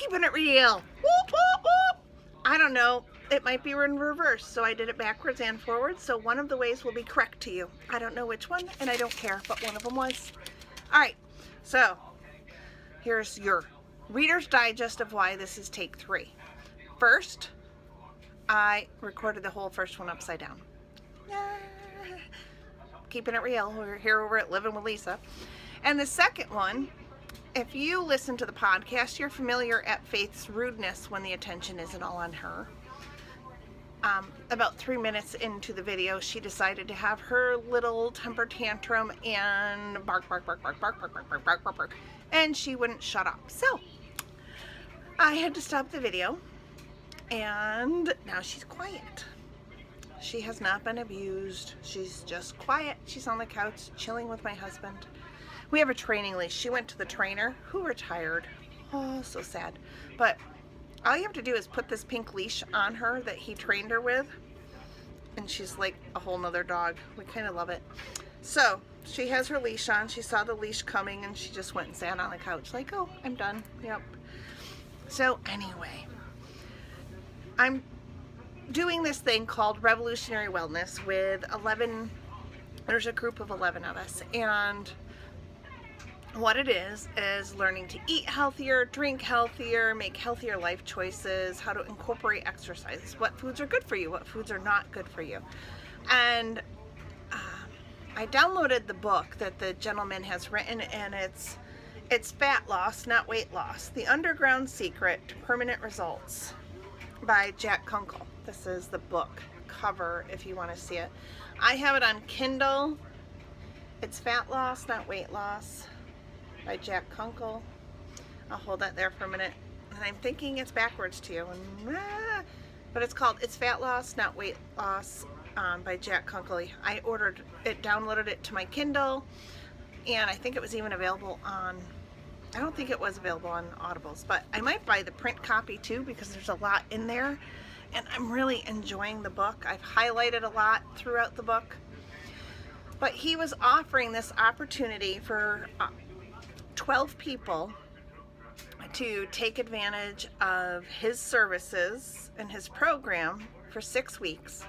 keeping it real. Whoop, whoop, whoop. I don't know. It might be in reverse, so I did it backwards and forwards. So one of the ways will be correct to you. I don't know which one, and I don't care, but one of them was. All right, so here's your Reader's Digest of why this is take 3. First, I recorded the whole first one upside down. Keeping it real. We're here over at Livin with Lisa. And the second one, if you listen to the podcast, you're familiar at Faith's rudeness when the attention isn't all on her. About 3 minutes into the video, she decided to have her little temper tantrum and bark, bark, bark, bark, bark, bark, bark, bark, bark, bark, bark, and she wouldn't shut up. So I had to stop the video, and now she's quiet. She has not been abused. She's just quiet. She's on the couch chilling with my husband. We have a training leash. She went to the trainer who retired. Oh, so sad. But all you have to do is put this pink leash on her that he trained her with, and she's like a whole nother dog. We kind of love it. So she has her leash on. She saw the leash coming, and she just went and sat on the couch like, oh, I'm done. Yep. So anyway, I'm doing this thing called Revolutionary Wellness with 11, there's a group of 11 of us, and what it is learning to eat healthier, drink healthier, make healthier life choices, how to incorporate exercise, what foods are good for you, what foods are not good for you. And I downloaded the book that the gentleman has written, and it's Fat Loss, Not Weight Loss, The Underground Secret to Permanent Results by Jack Kunkel. This is the book cover if you want to see it. I have it on Kindle. It's Fat Loss, Not Weight Loss by Jack Kunkel. I'll hold that there for a minute. And I'm thinking it's backwards to you. But it's called It's Fat Loss, Not Weight Loss by Jack Kunkel. I ordered it, downloaded it to my Kindle, and I think it was even available on, I don't think it was available on Audibles, but I might buy the print copy too because there's a lot in there, and I'm really enjoying the book. I've highlighted a lot throughout the book. But he was offering this opportunity for 12 people to take advantage of his services and his program for 6 weeks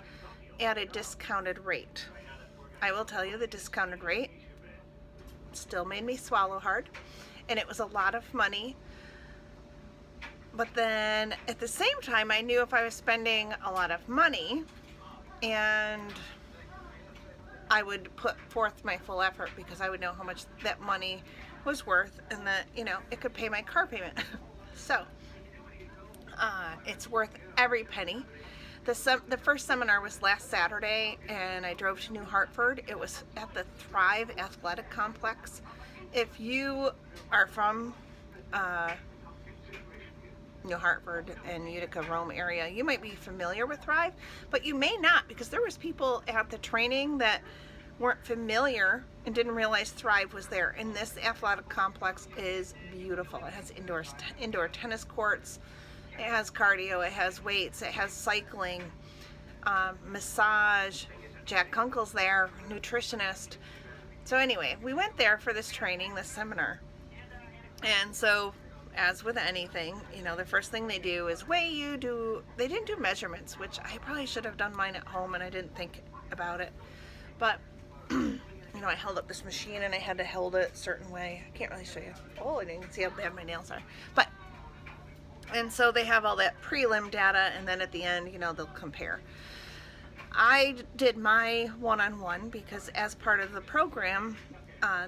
at a discounted rate. I will tell you, the discounted rate still made me swallow hard, and it was a lot of money. But then at the same time, I knew if I was spending a lot of money, and I would put forth my full effort because I would know how much that money was worth, and that, you know, it could pay my car payment. So it's worth every penny. The first seminar was last Saturday, and I drove to New Hartford. It was at the Thrive Athletic Complex. If you are from New Hartford and Utica, Rome area, you might be familiar with Thrive, but you may not, because there was people at the training that weren't familiar and didn't realize Thrive was there. And this athletic complex is beautiful. It has indoor tennis courts, it has cardio, it has weights, it has cycling, massage. Jack Kunkel's there, nutritionist. So anyway, we went there for this training, this seminar. And so, as with anything, you know, the first thing they do is weigh you. They didn't do measurements, which I probably should have done mine at home, and I didn't think about it. But you know, I held up this machine and I had to hold it a certain way. I can't really show you. Oh, and you can see how bad my nails are. But, and so they have all that prelim data, and then at the end, you know, they'll compare. I did my one-on-one because as part of the program,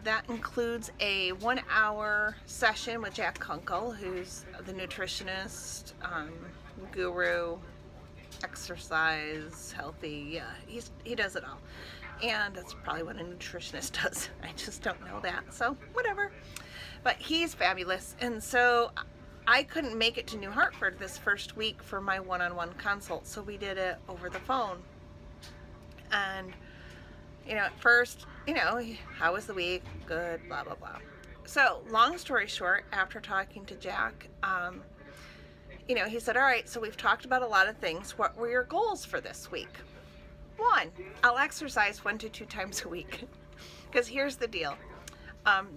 that includes a 1-hour session with Jack Kunkel, who's the nutritionist, guru, exercise, healthy. Yeah, he does it all. And that's probably what a nutritionist does. I just don't know that, so whatever. But he's fabulous. And so I couldn't make it to New Hartford this first week for my one-on-one consult, so we did it over the phone. And, you know, at first, you know, how was the week? Good, blah, blah, blah. So, long story short, after talking to Jack, you know, he said, all right, so we've talked about a lot of things. What were your goals for this week? 1, I'll exercise 1 to 2 times a week. Because here's the deal.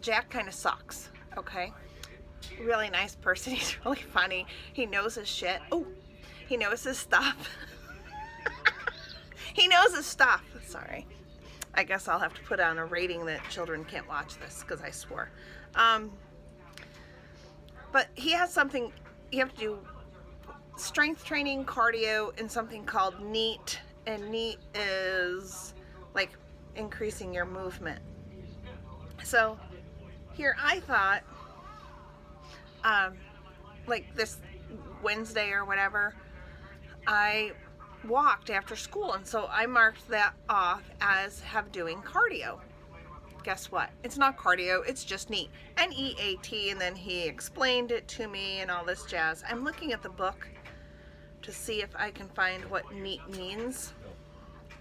Jack kind of sucks, okay? really nice person. He's really funny. He knows his shit. Oh, he knows his stuff. He knows his stuff. Sorry. I guess I'll have to put on a rating that children can't watch this because I swore. But he has something, you have to do strength training, cardio, and something called NEAT. And NEAT is like increasing your movement. So here I thought, like this Wednesday or whatever, I walked after school, and so I marked that off as doing cardio. Guess what? It's not cardio, it's just NEAT. N-E-A-T, and then he explained it to me and all this jazz. I'm looking at the book to see if I can find what NEAT means,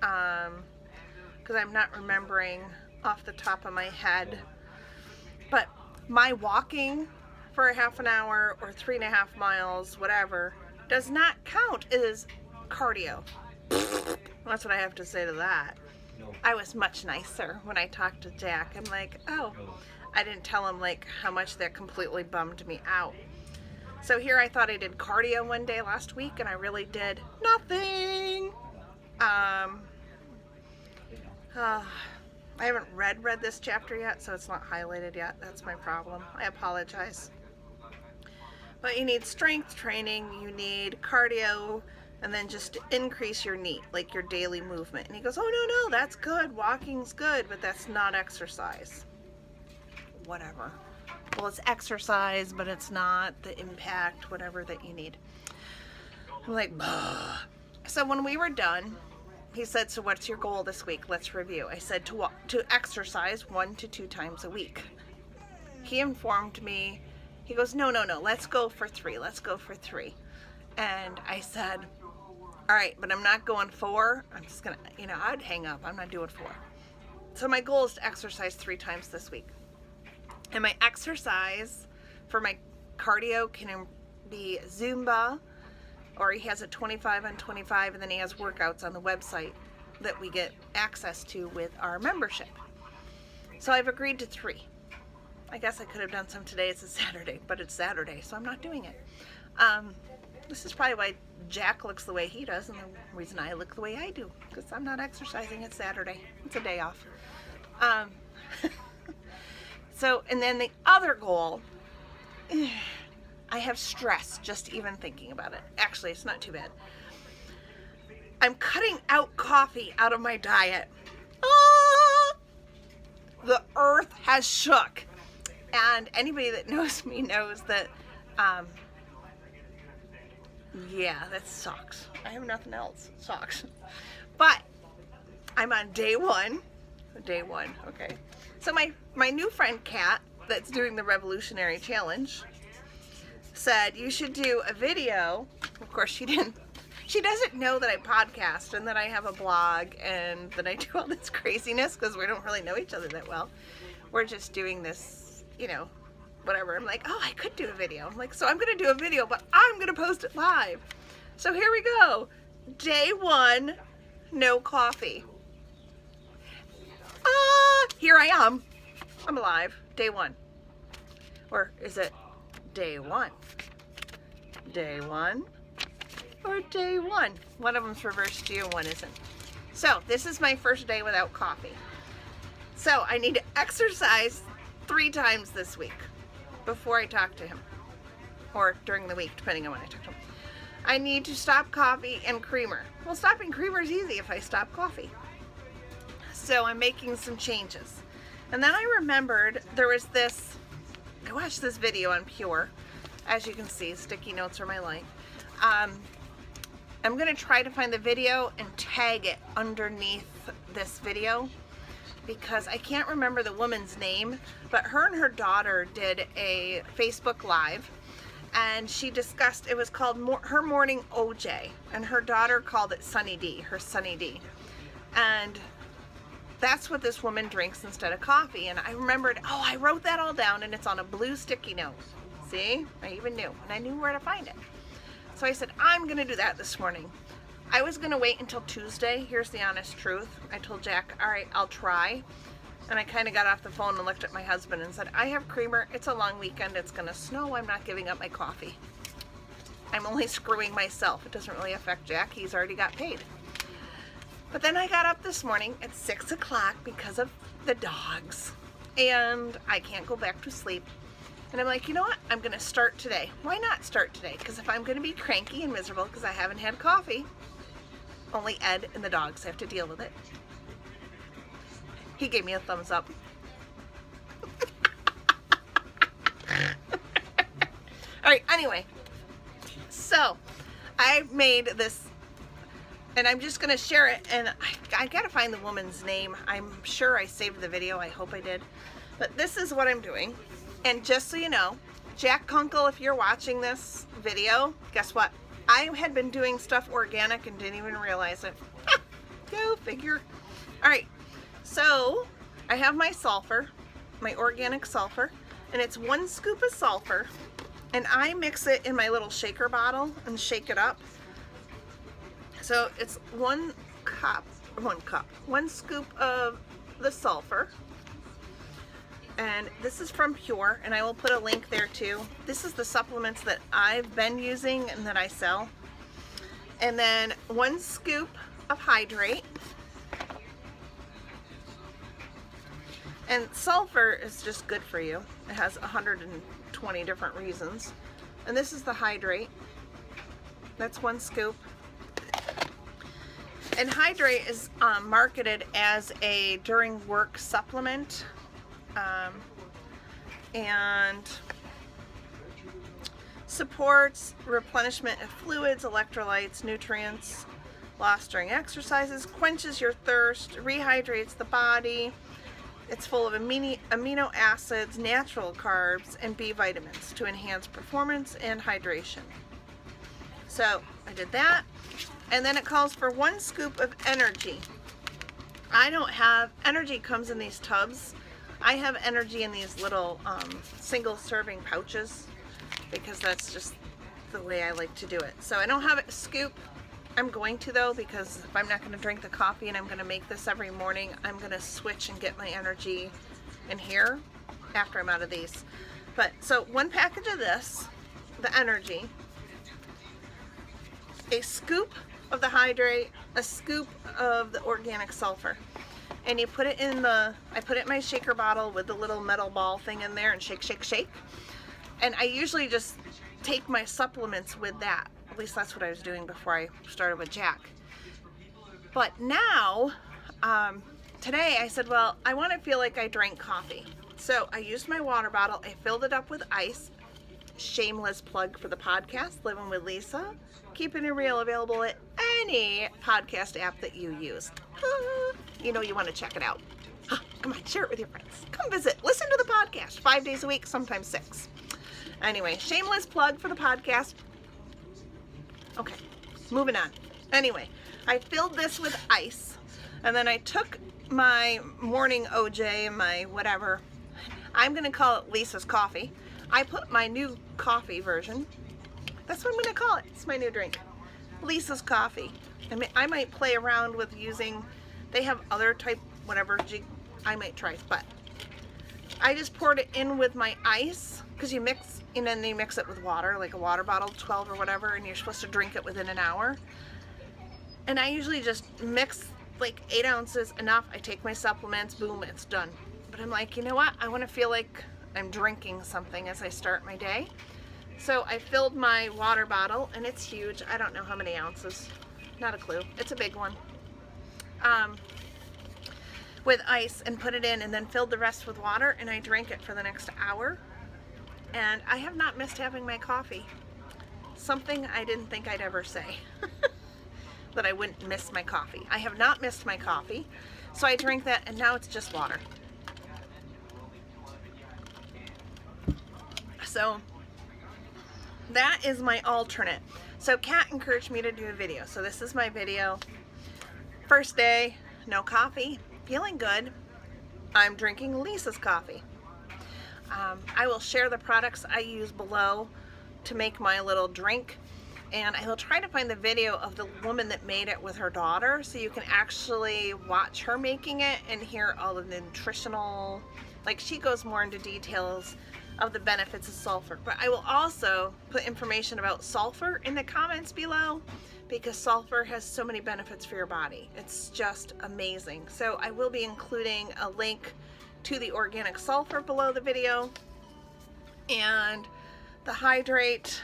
because I'm not remembering off the top of my head. But my walking for a half an hour or 3.5 miles, whatever, does not count as cardio. That's what I have to say to that. I was much nicer when I talked to Jack. I'm like, oh, I didn't tell him like how much that completely bummed me out. So here I thought I did cardio one day last week, and I really did nothing. I haven't read this chapter yet, so it's not highlighted yet. That's my problem. I apologize. But you need strength training, you need cardio, and then just to increase your NEAT, like your daily movement. And he goes, oh, no, that's good. Walking's good, but that's not exercise. Whatever. Well, it's exercise, but it's not the impact, whatever that you need. I'm like, bah. So when we were done, he said, so what's your goal this week? Let's review. I said to exercise 1 to 2 times a week. He informed me, he goes, no, let's go for 3. Let's go for 3. And I said, all right, but I'm not going 4. I'm just going to, I'd hang up. I'm not doing 4. So my goal is to exercise 3 times this week. And my exercise for my cardio can be Zumba, or he has a 25 on 25, and then he has workouts on the website that we get access to with our membership. So I've agreed to 3. I guess I could have done some today. It's a Saturday, but it's Saturday, so I'm not doing it. This is probably why Jack looks the way he does, and the reason I look the way I do, because I'm not exercising. It's Saturday. It's a day off. So, and then the other goal, I have stress just even thinking about it. Actually, it's not too bad. I'm cutting out coffee out of my diet. The earth has shook. And anybody that knows me knows that, yeah, that sucks. I have nothing else. It sucks. But I'm on day 1. Day 1, okay. So my new friend Kat, that's doing the Revolutionary Challenge, said you should do a video. Of course, she doesn't know that I podcast and that I have a blog and that I do all this craziness because we don't really know each other that well. We're just doing this, whatever. I'm like, oh, I could do a video. I'm like, so I'm going to do a video, but I'm going to post it live. So here we go. Day 1, no coffee. Here I am. I'm alive. Day 1. Or is it day 1? Day 1? Or day 1? One of them's reversed G and one isn't. So this is my first day without coffee. So I need to exercise 3 times this week before I talk to him. Or during the week, depending on when I talk to him. I need to stop coffee and creamer. Well, stopping creamer is easy if I stop coffee. So I'm making some changes. And then I remembered there was this, I watched this video on Pure. As you can see, sticky notes are my life. I'm going to try to find the video and tag it underneath this video because I can't remember the woman's name, but her and her daughter did a Facebook Live and she discussed, it was called Her Morning OJ, and her daughter called it Sunny D, her Sunny D. And that's what this woman drinks instead of coffee. And I remembered, oh, I wrote that all down and it's on a blue sticky note. See, I even knew, and I knew where to find it. So I said, I'm gonna do that this morning. I was gonna wait until Tuesday. Here's the honest truth. I told Jack, all right, I'll try. And I kind of got off the phone and looked at my husband and said, I have creamer. It's a long weekend. It's going to snow. I'm not giving up my coffee. I'm only screwing myself. It doesn't really affect Jack. He's already got paid. But then I got up this morning at 6 o'clock because of the dogs. And I can't go back to sleep. And I'm like, you know what? I'm going to start today. Why not start today? Because if I'm going to be cranky and miserable because I haven't had coffee, only Ed and the dogs have to deal with it. He gave me a thumbs up. All right, anyway. So, I made this, and I'm just going to share it, and I got to find the woman's name. I'm sure I saved the video. I hope I did. But this is what I'm doing. And just so you know, Jack Kunkel, if you're watching this video, guess what? I had been doing stuff organic and didn't even realize it. Go figure. All right, so I have my sulfur, my organic sulfur, and it's 1 scoop of sulfur. And I mix it in my little shaker bottle and shake it up. So it's 1 scoop of the sulfur. And this is from Pure, and I will put a link there too. This is the supplements that I've been using and that I sell. And then 1 scoop of hydrate. And sulfur is just good for you. It has 120 different reasons. And this is the hydrate. That's 1 scoop. And hydrate is marketed as a during work supplement. And supports replenishment of fluids, electrolytes, nutrients lost during exercises, quenches your thirst, rehydrates the body. It's full of amino acids, natural carbs, and B vitamins to enhance performance and hydration. So I did that. And then it calls for 1 scoop of energy. I don't have, energy comes in these tubs. I have energy in these little single serving pouches because that's just the way I like to do it. So I don't have a scoop. I'm going to though, because if I'm not going to drink the coffee and I'm going to make this every morning, I'm going to switch and get my energy in here after I'm out of these. But so 1 package of this, the energy, a scoop of the hydrate, a scoop of the organic sulfur. And you put it in the, I put it in my shaker bottle with the little metal ball thing in there and shake, shake, shake. And I usually just take my supplements with that. At least that's what I was doing before I started with Jack. But now, today I said, well, I want to feel like I drank coffee. So I used my water bottle, I filled it up with ice. Shameless plug for the podcast, Livin with Lisa. Keeping it real, available at any podcast app that you use. You know you want to check it out. Come on, share it with your friends. Come visit, listen to the podcast 5 days a week, sometimes 6. Anyway, shameless plug for the podcast. Okay, moving on. Anyway, I filled this with ice, and then I took my morning OJ, my whatever, I'm going to call it Lisa's coffee. I put my new coffee version. That's what I'm going to call it. It's my new drink. Lisa's coffee. I might play around with using, they have other type, whatever, I might try, but I just poured it in with my ice, because you mix, and then you mix it with water, like a water bottle, 12 or whatever, and you're supposed to drink it within an hour. And I usually just mix like 8 ounces, enough. I take my supplements, boom, it's done. But I'm like, you know what? I want to feel like I'm drinking something as I start my day. So I filled my water bottle, and it's huge. I don't know how many ounces. Not a clue. It's a big one. With ice, and put it in, and then filled the rest with water, and I drank it for the next hour. And I have not missed having my coffee. Something I didn't think I'd ever say. That I wouldn't miss my coffee. I have not missed my coffee. So I drank that, and now it's just water. So that is my alternate. So Kat encouraged me to do a video. So this is my video. First day, no coffee, feeling good. I'm drinking Lisa's coffee. I will share the products I use below to make my little drink. And I will try to find the video of the woman that made it with her daughter, so you can actually watch her making it and hear all of the nutritional, like she goes more into details of the benefits of sulfur. But I will also put information about sulfur in the comments below, because sulfur has so many benefits for your body. It's just amazing. So I will be including a link to the organic sulfur below the video, and the hydrate,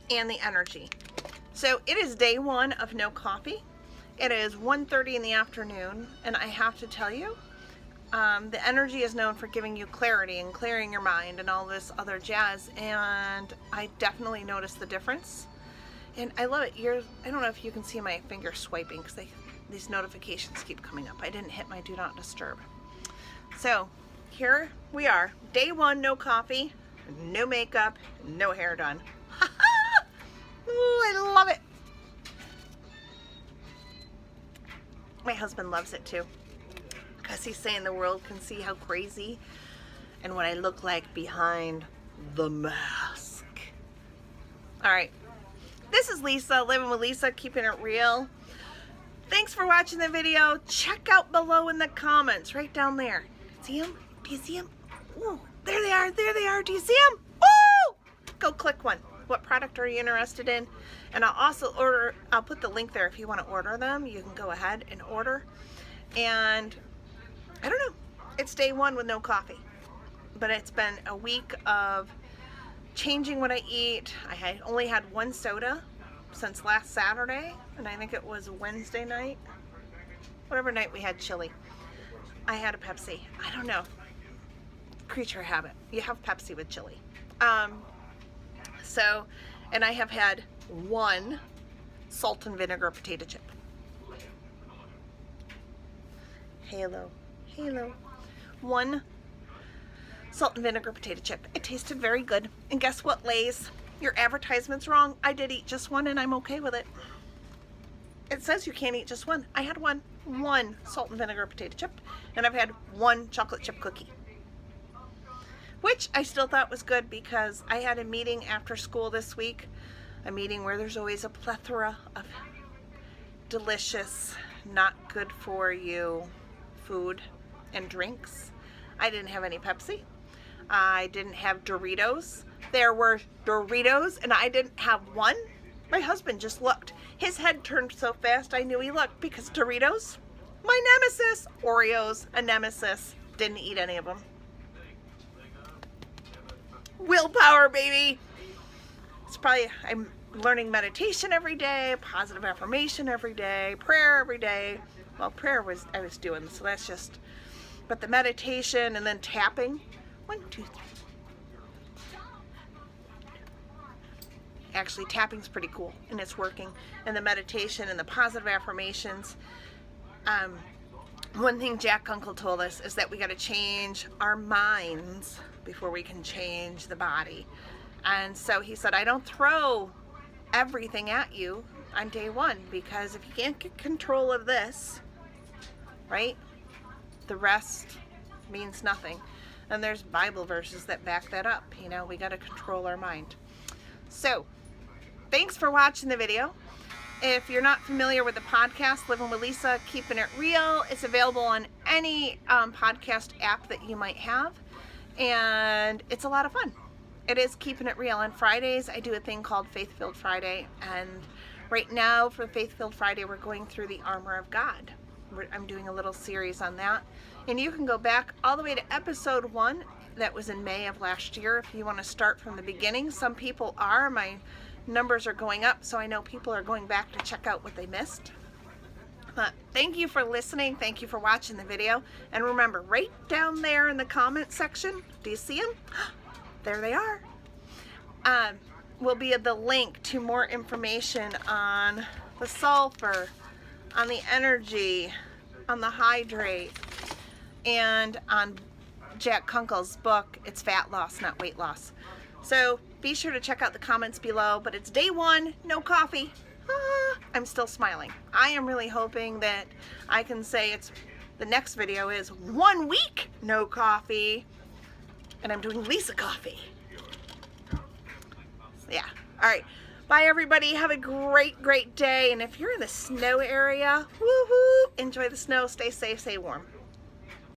and the energy. So it is day 1 of no coffee. It is 1:30 in the afternoon, and I have to tell you, the energy is known for giving you clarity and clearing your mind and all this other jazz, and I definitely noticed the difference. And I love it. I don't know if you can see my finger swiping, because these notifications keep coming up. I didn't hit my do not disturb. So here we are, day 1, no coffee, no makeup, no hair done. Ooh, I love it. My husband loves it too, because he's saying the world can see how crazy and what I look like behind the mask. All right, this is Lisa, Living with Lisa, keeping it real. Thanks for watching the video. Check out below in the comments, right down there. See them? Do you see them? Ooh, there they are, there they are. Do you see them? Woo! Go click one. What product are you interested in? And I'll also I'll put the link there if you want to order them. You can go ahead and order. And I don't know, it's day 1 with no coffee, but it's been a week of changing what I eat. I had only had 1 soda since last Saturday, and I think it was Wednesday night, whatever night we had chili. I had a Pepsi. I don't know, creature habit. You have Pepsi with chili. And I have had 1 salt and vinegar potato chip. Halo. 1 salt and vinegar potato chip. It tasted very good. And guess what, Lay's? Your advertisement's wrong. I did eat just 1, and I'm okay with it. It says you can't eat just 1. I had 1 salt and vinegar potato chip, and I've had 1 chocolate chip cookie, which I still thought was good, because I had a meeting after school this week, a meeting where there's always a plethora of delicious, not good for you food and drinks. I didn't have any Pepsi. I didn't have Doritos. There were Doritos, and I didn't have 1. My husband just looked. His head turned so fast I knew he looked, because Doritos, my nemesis. Oreos, a nemesis. Didn't eat any of them. Willpower, baby. It's probably, I'm learning meditation every day, positive affirmation every day, prayer every day. Well, prayer I was doing, so that's just, but the meditation and then tapping. 1, 2, 3. Actually, tapping's pretty cool, and it's working. And the meditation and the positive affirmations. One thing Jack Kunkel told us is that we got to change our minds before we can change the body. And so he said, I don't throw everything at you on day 1, because if you can't get control of this, right, the rest means nothing. And there's Bible verses that back that up. You know, we got to control our mind. So thanks for watching the video. If you're not familiar with the podcast, Living with Lisa, Keeping It Real, it's available on any podcast app that you might have. And it's a lot of fun. It is keeping it real. On Fridays, I do a thing called Faith-Filled Friday. And right now, for Faith-Filled Friday, we're going through the armor of God. I'm doing a little series on that. And you can go back all the way to episode 1. That was in May of last year. If you want to start from the beginning, some people are. My numbers are going up, so I know people are going back to check out what they missed. Thank you for listening. Thank you for watching the video. And remember, right down there in the comment section, do you see them? There they are. Will be the link to more information on the sulfur, on the energy, on the hydrate, and on Jack Kunkel's book. It's fat loss, not weight loss. So be sure to check out the comments below. But it's day 1, no coffee. I'm still smiling. I am really hoping that I can say the next video is 1 week no coffee, and I'm doing Lisa coffee. So yeah. All right. Bye, everybody. Have a great, great day. And if you're in the snow area, woohoo, enjoy the snow. Stay safe, stay warm.